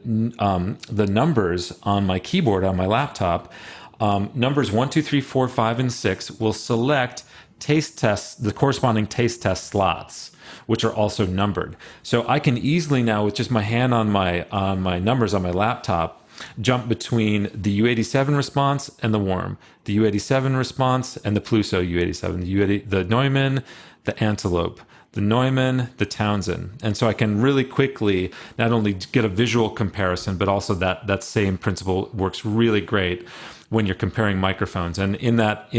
numbers on my keyboard on my laptop. Numbers 1, 2, 3, 4, 5, and 6 will select taste tests, the corresponding taste test slots, which are also numbered. So I can easily now, with just my hand on my numbers on my laptop, jump between the U87 response and the Warm, the U87 response and the Pluso U87, the Neumann, the Antelope, the Neumann, the Townsend. And so I can really quickly not only get a visual comparison, but also that same principle works really great when you're comparing microphones. And in that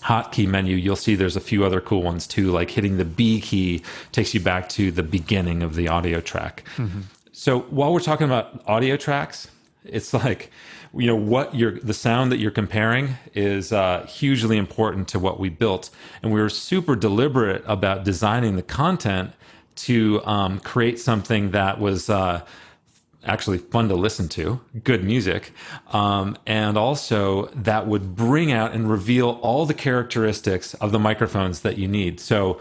hotkey menu, you'll see there's a few other cool ones too, like hitting the B key takes you back to the beginning of the audio track. Mm-hmm. So while we're talking about audio tracks, it's like, the sound that you're comparing is hugely important to what we built. And we were super deliberate about designing the content to create something that was actually fun to listen to, good music, and also that would bring out and reveal all the characteristics of the microphones that you need. So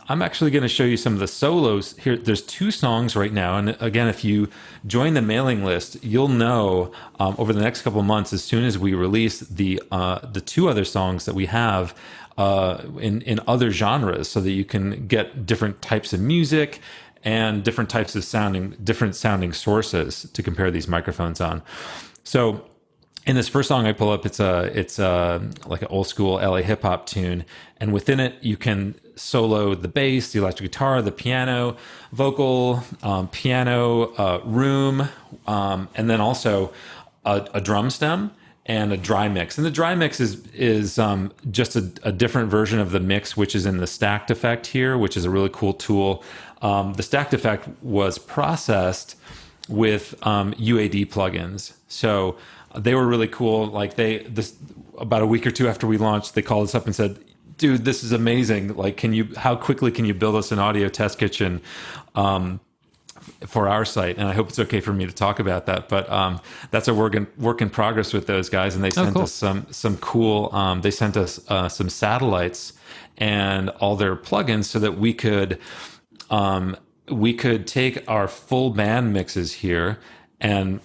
I'm actually going to show you some of the solos here. There's 2 songs right now, and again, if you join the mailing list, you'll know over the next couple of months, as soon as we release the 2 other songs that we have in other genres, so that you can get different types of music and different types of different sounding sources to compare these microphones on. So in this first song I pull up, it's like an old school LA hip hop tune, and within it you can solo the bass, the electric guitar, the piano, vocal, piano, room, and then also a drum stem and a dry mix. And the dry mix is just a different version of the mix, which is in the stacked effect here, which is a really cool tool. The stacked effect was processed with UAD plugins. So they were really cool. Like about a week or 2 after we launched, they called us up and said, dude, this is amazing. Like, how quickly can you build us an audio test kitchen for our site? And I hope it's okay for me to talk about that, but that's a work in progress with those guys. And they sent us some cool, they sent us some satellites and all their plugins so that we could take our full band mixes here and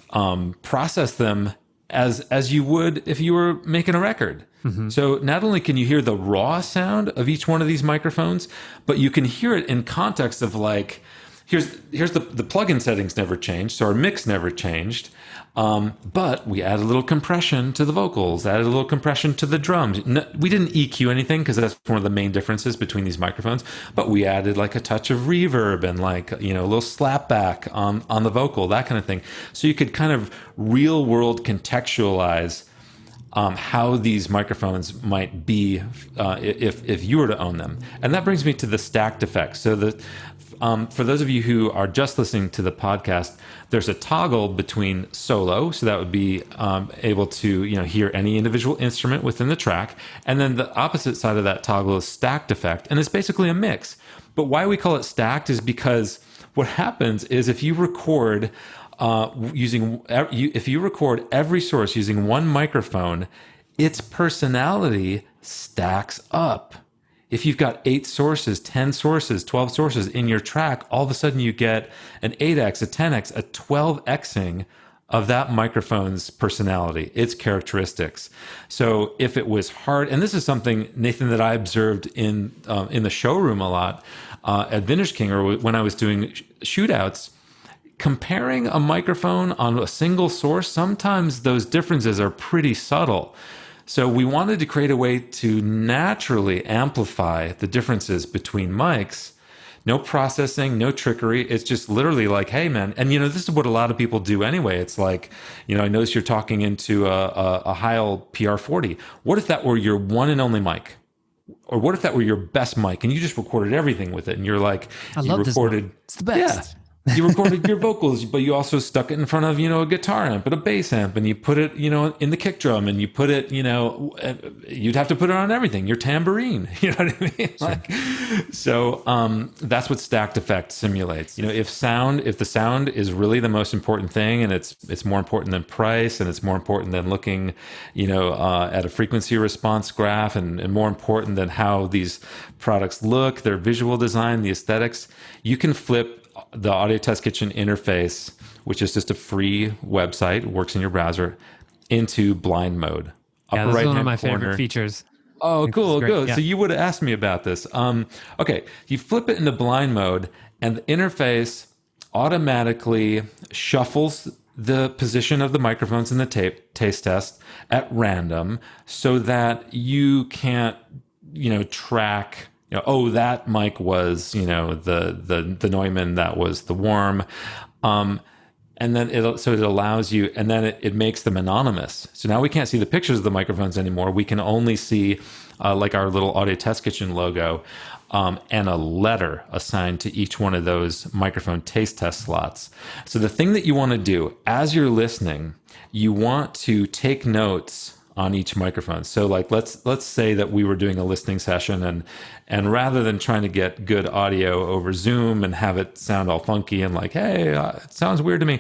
process them as you would if you were making a record. Mm-hmm. So not only can you hear the raw sound of each one of these microphones, but you can hear it in context of like, here's the plugin settings never changed, so our mix never changed, but we added a little compression to the vocals, added a little compression to the drums. We didn't EQ anything because that's one of the main differences between these microphones, but we added like a touch of reverb and like, a little slapback on the vocal, that kind of thing. So you could kind of real world contextualize how these microphones might be if you were to own them. And that brings me to the stacked effects. So for those of you who are just listening to the podcast, there's a toggle between solo, so that would be able to hear any individual instrument within the track, and then the opposite side of that toggle is stacked effect, and it's basically a mix. But why we call it stacked is because what happens is if you record if you record every source using one microphone, its personality stacks up. If you've got 8 sources, 10 sources, 12 sources in your track, all of a sudden you get an 8x, a 10x, a 12xing of that microphone's personality, its characteristics. So if it was hard, and this is something, Nathan, that I observed in the showroom a lot at Vintage King, or when I was doing shootouts, comparing a microphone on a single source, sometimes those differences are pretty subtle. So we wanted to create a way to naturally amplify the differences between mics. No processing, no trickery. It's just literally like, hey, man. And, this is what a lot of people do anyway. It's like, I notice you're talking into a Heil PR40. What if that were your one and only mic? Or what if that were your best mic and you just recorded everything with it? And you're like, I love recorded, this mic. It's the best. Yeah. You recorded your vocals, but you also stuck it in front of, a guitar amp and a bass amp, and you put it, in the kick drum, and you put it, you'd have to put it on everything, your tambourine, you know what I mean? Sure. So that's what stacked effect simulates. If the sound is really the most important thing, and it's more important than price, and it's more important than looking, at a frequency response graph, and more important than how these products look, their visual design, the aesthetics, you can flip the Audio Test Kitchen interface, which is just a free website, works in your browser, into blind mode. Yeah, this is one of my favorite features. Oh, cool. Yeah. So you would have asked me about this. Okay, you flip it into blind mode, and the interface automatically shuffles the position of the microphones in the taste test at random, so that you can't, track. That mic was, the Neumann, that was the Worm. And then it allows you, and then it makes them anonymous. So now we can't see the pictures of the microphones anymore. We can only see like our little Audio Test Kitchen logo and a letter assigned to each one of those microphone taste test slots. So the thing that you want to do as you're listening, you want to take notes on each microphone. So like let's say that we were doing a listening session, and rather than trying to get good audio over Zoom and have it sound all funky and like, hey, it sounds weird to me,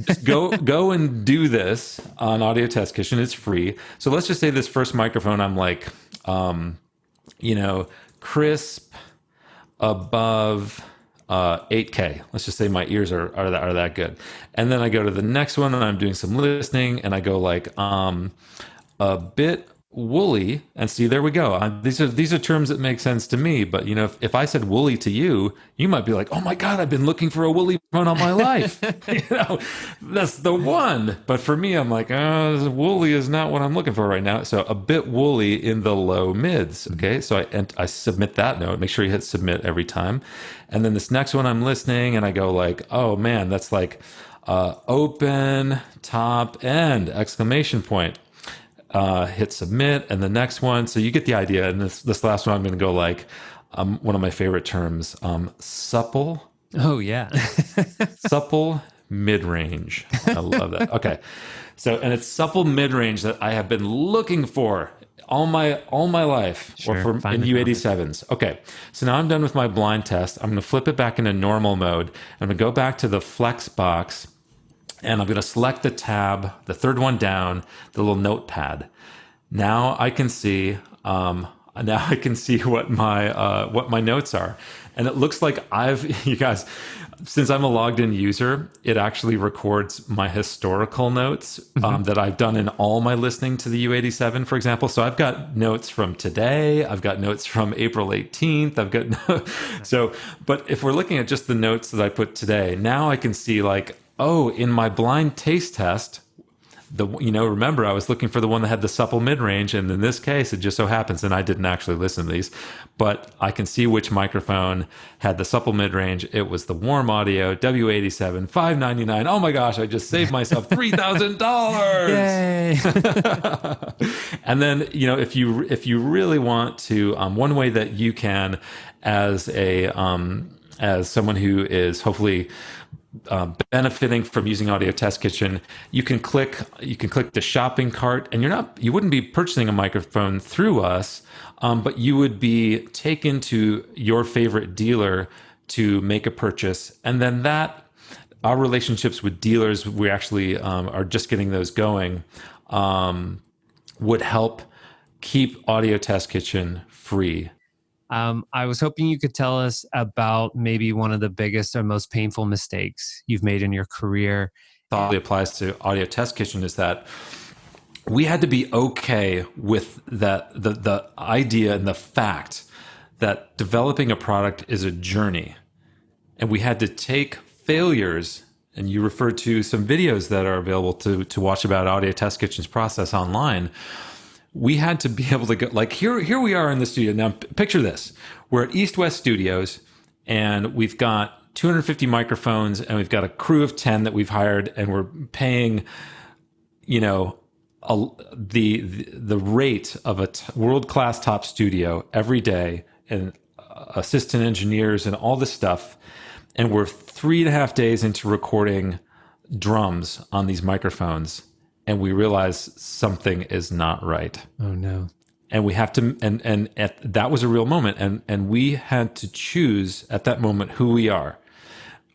just go and do this on Audio Test Kitchen. It's free. So let's just say this first microphone, I'm like, crisp, above 8K. Let's just say my ears are that good. And then I go to the next one and I'm doing some listening and I go like a bit woolly, and see, there we go. These are terms that make sense to me, but you know, if I said woolly to you, you might be like, oh my God, I've been looking for a woolly phone all my life. You know, that's the one. But for me, I'm like, woolly is not what I'm looking for right now. So a bit woolly in the low mids. Okay. So I submit that note, make sure you hit submit every time. And then this next one I'm listening and I go like, oh man, that's like open top end exclamation point. Hit submit, and the next one. So you get the idea. And this last one, I'm going to go like one of my favorite terms, supple. Oh yeah, supple mid-range. I love that. Okay, so and it's supple mid-range that I have been looking for all my life, sure, or for in U87s. Okay, so now I'm done with my blind test. I'm going to flip it back into normal mode. I'm going to go back to the flex box. And I'm going to select the tab, the third one down, the little notepad. Now I can see what my notes are, and it looks like you guys, since I'm a logged in user, it actually records my historical notes that I've done in all my listening to the U87, for example. So I've got notes from today. I've got notes from April 18th. I've got but if we're looking at just the notes that I put today, now I can see like, oh, in my blind taste test, remember I was looking for the one that had the supple mid-range, and in this case, it just so happens, and I didn't actually listen to these, but I can see which microphone had the supple mid-range. It was the Warm Audio W87, $599. Oh my gosh, I just saved myself $3,000. Yay! And then, if you really want to, one way that you can, as someone who is hopefully benefiting from using Audio Test Kitchen, you can click the shopping cart, and you wouldn't be purchasing a microphone through us, but you would be taken to your favorite dealer to make a purchase, and then our relationships with dealers, we actually are just getting those going, would help keep Audio Test Kitchen free. I was hoping you could tell us about maybe one of the biggest or most painful mistakes you've made in your career. Probably applies to Audio Test Kitchen is that we had to be okay with that the idea and the fact that developing a product is a journey, and we had to take failures. And you referred to some videos that are available to watch about Audio Test Kitchen's process online. We had to be able to go, like, here we are in the studio. Now, picture this. We're at East West Studios, and we've got 250 microphones, and we've got a crew of 10 that we've hired, and we're paying, the rate of a world-class top studio every day, and assistant engineers and all this stuff. And we're 3.5 days into recording drums on these microphones, and we realize something is not right. Oh no. And we have to, and that was a real moment. And we had to choose at that moment who we are.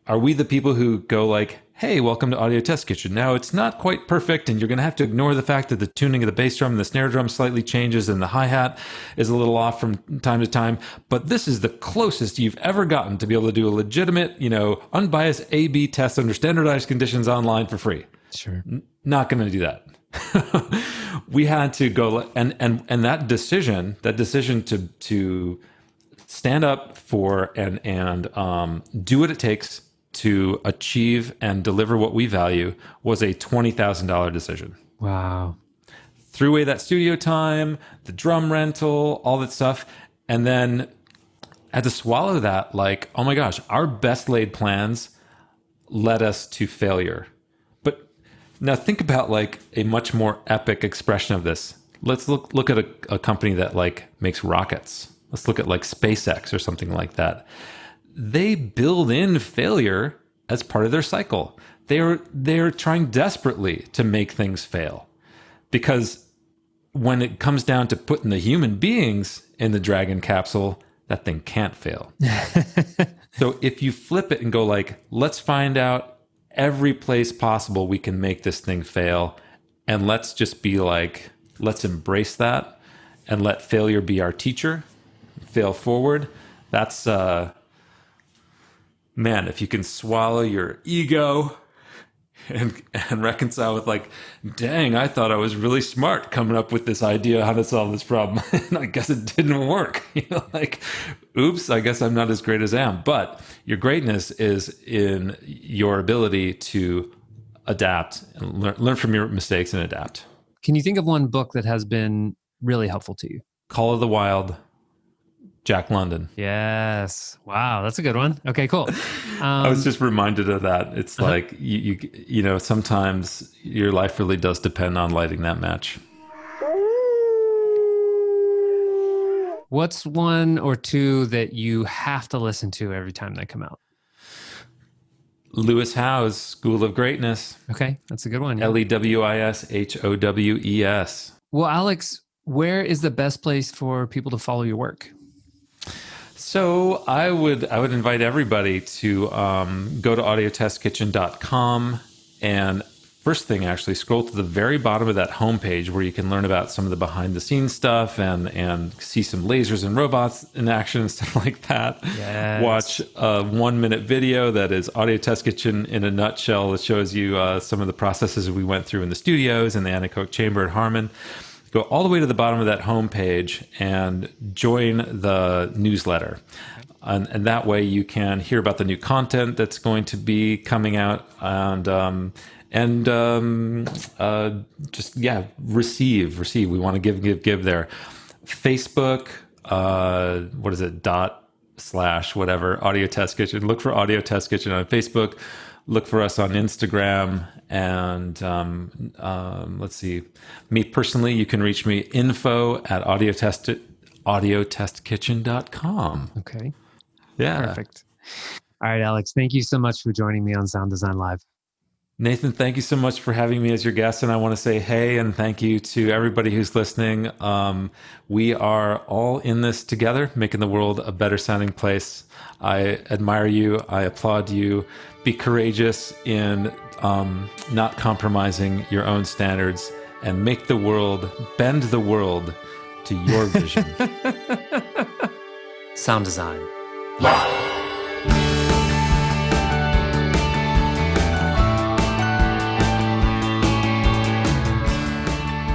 Are we the people who go like, hey, welcome to Audio Test Kitchen. Now it's not quite perfect, and you're going to have to ignore the fact that the tuning of the bass drum and the snare drum slightly changes and the hi-hat is a little off from time to time. But this is the closest you've ever gotten to be able to do a legitimate, unbiased A/B test under standardized conditions online for free. Sure. Not going to do that. We had to go and that decision to stand up for and do what it takes to achieve and deliver what we value was a $20,000 decision. Wow. Threw away that studio time, the drum rental, all that stuff, and then had to swallow that like, oh my gosh, our best laid plans led us to failure. Now think about like a much more epic expression of this. Let's look at a company that like makes rockets. Let's look at like SpaceX or something like that. They build in failure as part of their cycle. They're trying desperately to make things fail, because when it comes down to putting the human beings in the Dragon capsule, that thing can't fail. So if you flip it and go like, let's find out every place possible we can make this thing fail, and let's just be like, let's embrace that and let failure be our teacher, fail forward, That's man, if you can swallow your ego and reconcile with like, dang, I thought I was really smart coming up with this idea how to solve this problem. And I guess it didn't work. Like, oops, I guess I'm not as great as I am. But your greatness is in your ability to adapt and learn from your mistakes and adapt. Can you think of one book that has been really helpful to you? Call of the Wild, Jack London. Yes. Wow, that's a good one. Okay, cool. I was just reminded of that. It's like you know, sometimes your life really does depend on lighting that match. What's one or two that you have to listen to every time they come out? Lewis Howes' School of Greatness. Okay, that's a good one. Yeah. LEWISHOWES. Well, Alex, where is the best place for people to follow your work? So I would invite everybody to go to audiotestkitchen.com, and first thing, actually scroll to the very bottom of that homepage where you can learn about some of the behind the scenes stuff and see some lasers and robots in action and stuff like that. Yes. Watch a 1-minute video that is Audio Test Kitchen in a nutshell. That shows you some of the processes we went through in the studios and the Anechoic Chamber at Harman. Go all the way to the bottom of that homepage and join the newsletter. And that way you can hear about the new content that's going to be coming out and just, yeah, receive. We want to give there. Facebook, what is it? / whatever, Audio Test Kitchen. Look for Audio Test Kitchen on Facebook. Look for us on Instagram. And let's see. Me personally, you can reach me info@audiotestkitchen.com. Okay. Yeah. Perfect. All right, Alex, thank you so much for joining me on Sound Design Live. Nathan, thank you so much for having me as your guest. And I want to say hey and thank you to everybody who's listening. We are all in this together, making the world a better sounding place. I admire you. I applaud you. Be courageous in not compromising your own standards, and make the world, bend the world to your vision. Sound Design.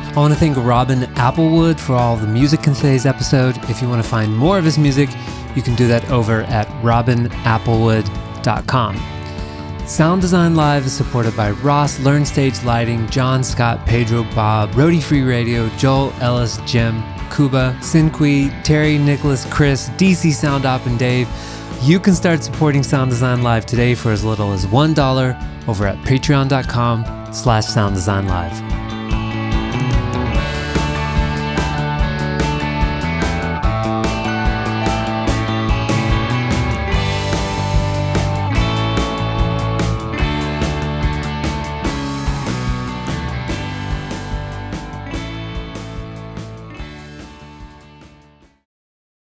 I want to thank Robin Applewood for all the music in today's episode. If you want to find more of his music, you can do that over at robinapplewood.com. Sound Design Live is supported by Ross, Learn Stage Lighting, John Scott, Pedro Bob, Roadie Free Radio, Joel Ellis, Jim, Kuba, Sinqui, Terry, Nicholas, Chris, DC Sound Op, and Dave. You can start supporting Sound Design Live today for as little as $1 over at patreon.com/sounddesignlive.